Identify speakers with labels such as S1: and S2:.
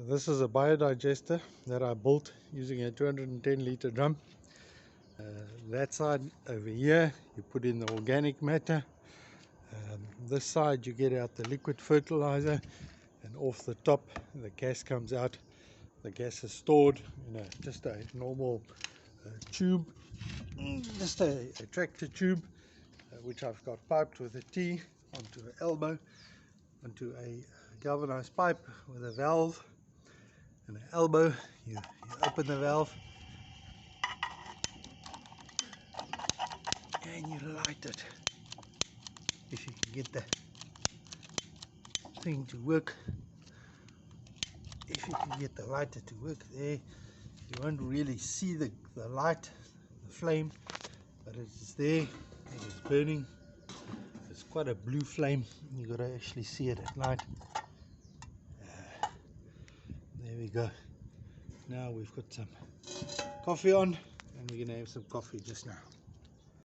S1: This is a biodigester that I built using a 210 liter drum. That side over here you put in the organic matter. This side you get out the liquid fertilizer, and off the top the gas comes out. The gas is stored in just a normal tube, just a tractor tube, which I've got piped with a T onto an elbow, onto a galvanized pipe with a valve and an elbow. You open the valve and you light it. If you can get the thing to work, if you can get the lighter to work there, you won't really see the light, the flame, but it's there, it is burning. It's quite a blue flame. You got to actually see it at night. There we go. Now we've got some coffee on, and we're going to have some coffee just now.